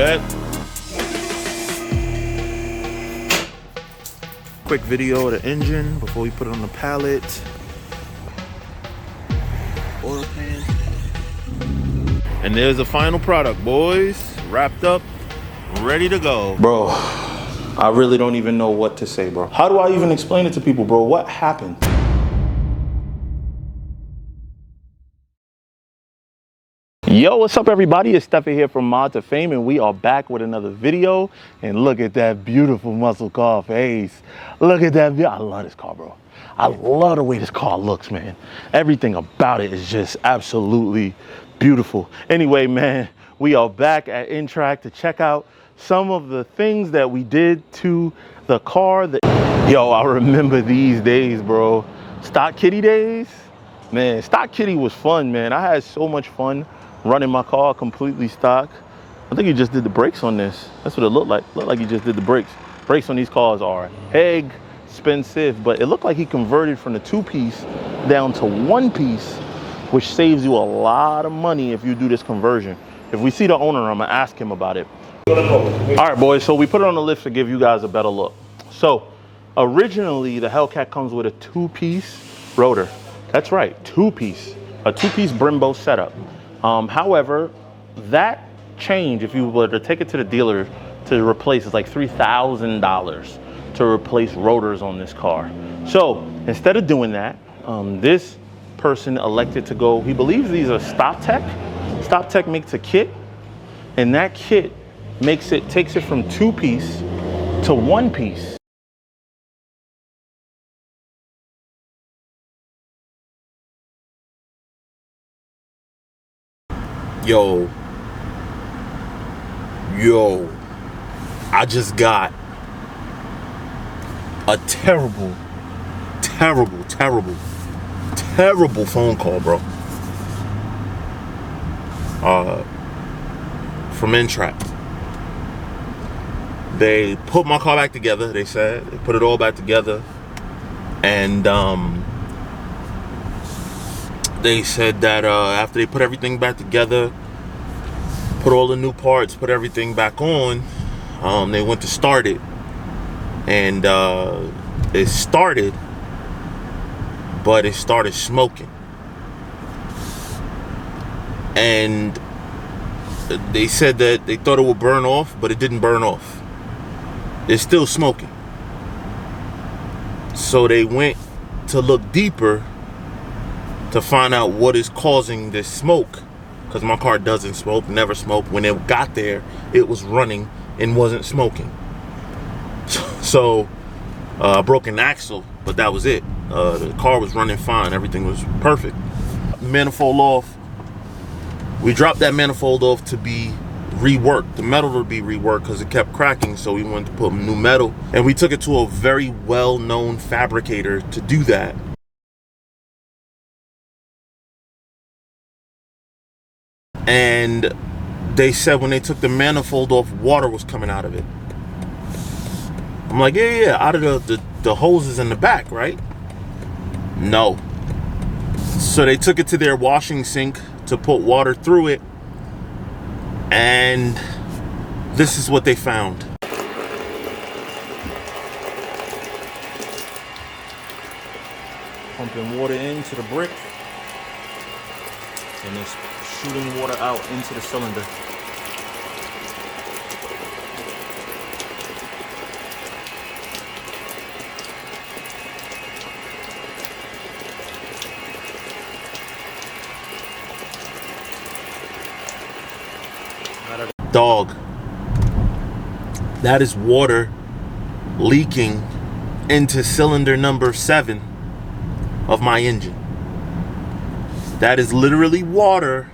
Corvette. Quick video of the engine before we put it on the pallet. Oil pan. And there's the final product, boys. Wrapped up, ready to go. Bro, I really don't even know what to say, bro. How do I even explain it to people, bro? What happened? Yo, what's up everybody? It's Steffi here from Mod to Fame, and we are back with another video. And look at that beautiful muscle car face. Look at that, I love this car, bro. I love the way this car looks, man. Everything about it is just absolutely beautiful. Anyway, man, we are back at Intrac to check out some of the things that we did to the car. Yo, I remember these days, bro. Stock Kitty days. Man, Stock Kitty was fun, man. I had so much fun running my car completely stock. I think you just did the brakes on this. That's what it looked like. Looked like you just did the brakes. Brakes on these cars are expensive, but it looked like he converted from the two-piece down to one-piece, which saves you a lot of money if you do this conversion. If we see the owner, I'm gonna ask him about it. All right, boys, so we put it on the lift to give you guys a better look. So originally the Hellcat comes with a two-piece rotor. That's right, a two-piece Brembo setup. However, that change, if you were to take it to the dealer to replace, it's like $3,000 to replace rotors on this car. So instead of doing that, this person elected to go, he believes these are Stop Tech. Stop Tech makes a kit, and that kit takes it from two-piece to one-piece. Yo, I just got a terrible phone call, bro. From Intrac. They put my car back together, they said. They put it all back together. And they said that after they put everything back together, put all the new parts, put everything back on, they went to start it. And it started, but it started smoking. And they said that they thought it would burn off, but it didn't burn off. It's still smoking. So they went to look deeper to find out what is causing this smoke, because my car doesn't smoke, never smoked. When it got there, it was running and wasn't smoking. So I broke an axle, but that was it. The car was running fine, everything was perfect. Manifold off. We dropped that manifold off to be reworked. The metal to be reworked because it kept cracking, so we wanted to put new metal. And we took it to a very well-known fabricator to do that. And they said when they took the manifold off, water was coming out of it. I'm like, yeah, out of the hoses in the back, right? No. So they took it to their washing sink to put water through it, and this is what they found. Pumping water into the brick, and it's shooting water out into the cylinder. Dog, that is water leaking into cylinder number 7 of my engine. That is literally water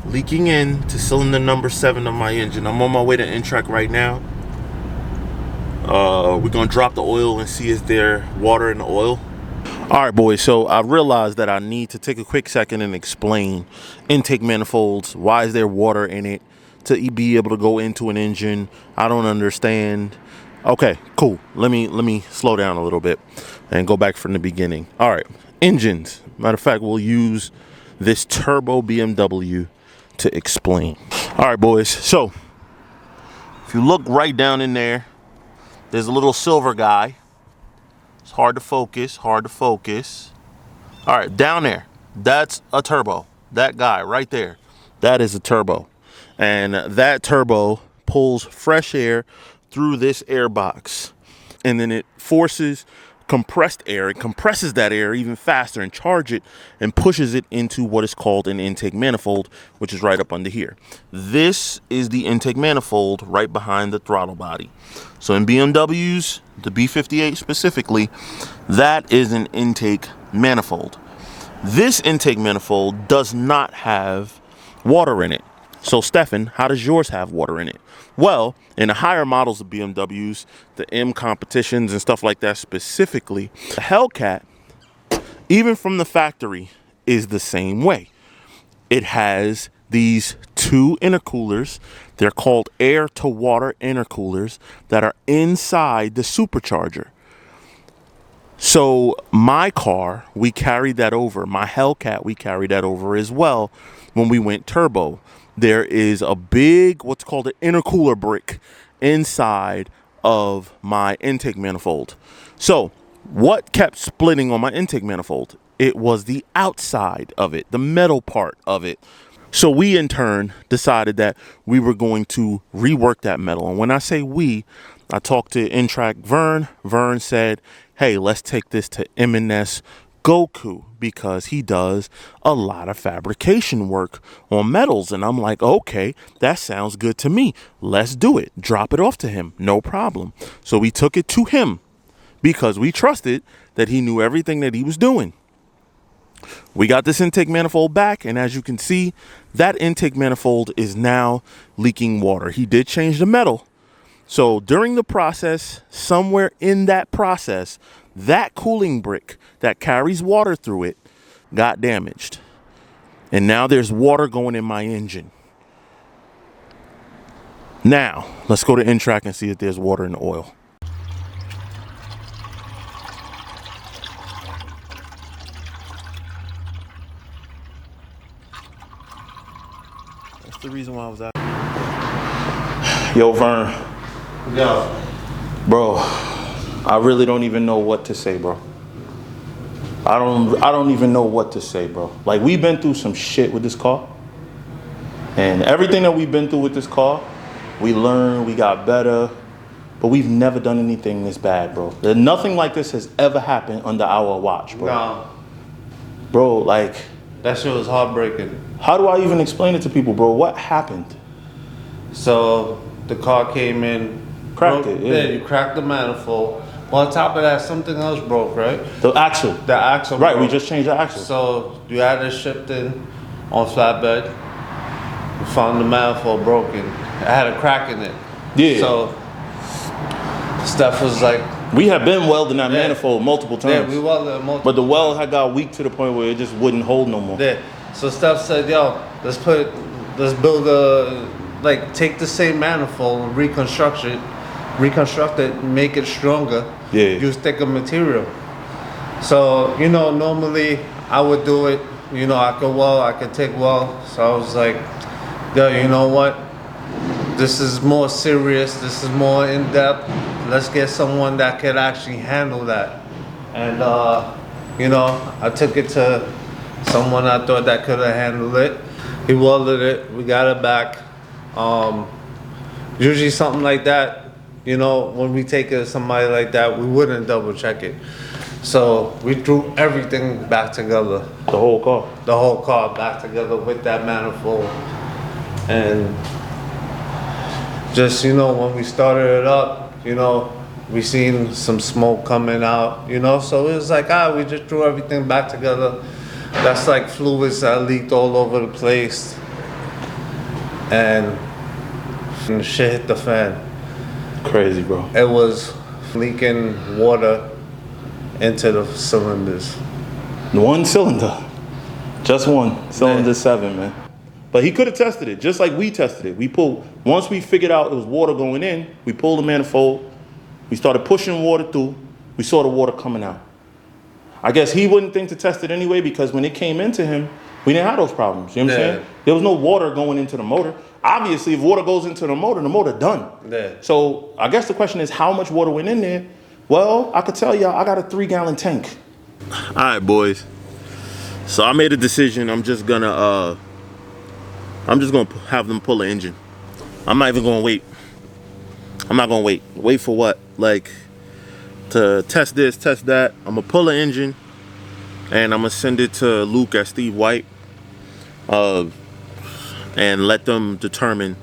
leaking into cylinder number 7 of my engine. I'm on my way to Intrac right now. We're gonna drop the oil and see is there water in the oil. All right, boys, so I realized that I need to take a quick second and explain intake manifolds. Why is there water in it to be able to go into an engine? I don't understand. Okay, cool. Let me slow down a little bit and go back from the beginning. All right, engines. Matter of fact, we'll use this turbo BMW to explain. All right, boys, so If you look right down in there, there's a little silver guy. It's hard to focus, hard to focus. All right, down there, that's a turbo. That guy right there, that is a turbo. And that turbo pulls fresh air through this air box. And then it forces compressed air. It compresses that air even faster and charge it and pushes it into what is called an intake manifold, which is right up under here. This is the intake manifold right behind the throttle body. So in BMWs, the B58 specifically, that is an intake manifold. This intake manifold does not have water in it. So Stefan, how does yours have water in it? Well, in the higher models of BMWs, the M competitions and stuff like that specifically, the Hellcat, even from the factory, is the same way. It has these two intercoolers. They're called air to water intercoolers that are inside the supercharger. So my car, we carried that over. My Hellcat, we carried that over as well when we went turbo. There is a big, what's called an intercooler brick inside of my intake manifold. So what kept splitting on my intake manifold? It was the outside of it, the metal part of it. So we in turn decided that we were going to rework that metal. And when I say we, I talked to Intrac Vern. Vern said, hey, let's take this to M&S Goku, because he does a lot of fabrication work on metals. And I'm like, okay, that sounds good to me. Let's do it. Drop it off to him. No problem. So we took it to him because we trusted that he knew everything that he was doing. We got this intake manifold back, and as you can see, that intake manifold is now leaking water. He did change the metal. So during the process, somewhere in that process, that cooling brick that carries water through it got damaged. And now there's water going in my engine. Now, let's go to Intrac and see if there's water in the oil. That's the reason why I was out. Yo, Vern. Yo. Bro, I really don't even know what to say, bro. I don't even know what to say, bro. Like, we've been through some shit with this car. And everything that we've been through with this car, we learned, we got better, but we've never done anything this bad, bro. Nothing like this has ever happened under our watch, bro. No. Bro, like, that shit was heartbreaking. how do I even explain it to people, bro? What happened? So the car came in, Cracked it, yeah. You cracked the manifold. Well, on top of that, something else broke, right? The axle. The axle Right, broke. we just changed the axle. So you had it shipped in on flatbed. We found the manifold broken. It had a crack in it. Yeah. So Steph was like, We have been welding that manifold multiple times. yeah, we welded it multiple But the weld had got weak to the point where it just wouldn't hold no more. Yeah. So Steph said, yo, let's build a, like, take the same manifold and reconstruct it, make it stronger. Yeah. Use thicker material. So, you know, normally I would do it, you know, I could take weld. So I was like, yo, you know what? This is more serious, this is more in depth. Let's get someone that could actually handle that. And, you know, I took it to someone I thought that could have handled it. He welded it, we got it back. Usually something like that, you know, when we take it to somebody like that, we wouldn't double check it. So we threw everything back together. The whole car. The whole car back together with that manifold. And just, you know, when we started it up, you know, we seen some smoke coming out, you know, so it was like, we just threw everything back together. That's like fluids that leaked all over the place. And shit hit the fan. Crazy, bro. It was leaking water into the cylinders. One cylinder. Just one. Cylinder 7, man. But he could have tested it, just like we tested it. Once we figured out it was water going in, we pulled the manifold, we started pushing water through, we saw the water coming out. I guess he wouldn't think to test it anyway, because when it came into him, We didn't have those problems. You know what I'm saying? There was no water going into the motor. Obviously, if water goes into the motor done. Yeah. So I guess the question is, how much water went in there? Well, I could tell y'all, I got a 3-gallon tank. All right, boys. So I made a decision. I'm just gonna have them pull the engine. I'm not even gonna wait. I'm not gonna wait. Wait for what? Like, to test this, test that. I'm gonna pull the engine and I'm gonna send it to Luke at Steve White and let them determine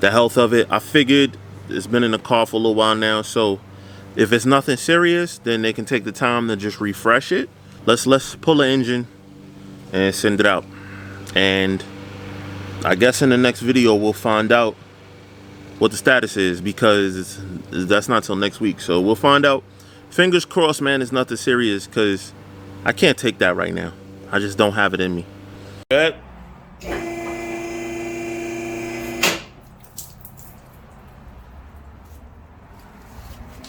the health of it. I figured it's been in the car for a little while now, so if it's nothing serious, then they can take the time to just refresh it. Let's pull the engine and send it out. And I guess in the next video we'll find out what the status is, because that's not till next week. So we'll find out. Fingers crossed, man, it's nothing serious, because I can't take that right now. I just don't have it in me. Good.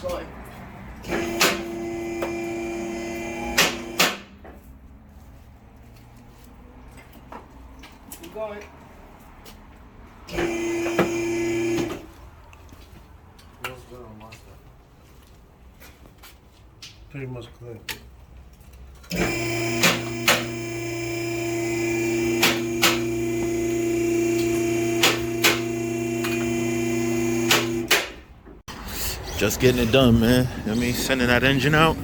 Going. Keep going. Pretty much clear. Just getting it done, man. I mean, sending that engine out.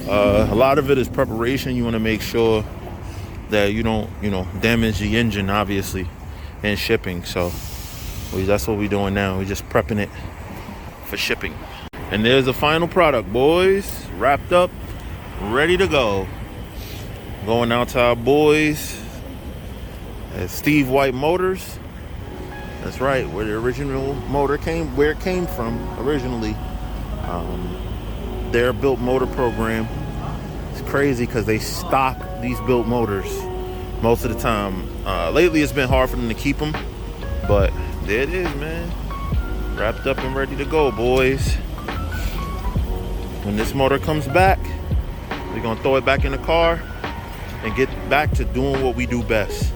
A lot of it is preparation. You want to make sure that you don't, damage the engine, obviously, and shipping. So that's what we're doing now. We're just prepping it for shipping. And there's the final product, boys. Wrapped up, ready to go. Going out to our boys at Steve White Motors. That's right, where the original motor came, where it came from originally. Their built motor program. It's crazy because they stock these built motors most of the time. Lately it's been hard for them to keep them, but there it is, man. Wrapped up and ready to go, boys. When this motor comes back, we're gonna throw it back in the car and get back to doing what we do best.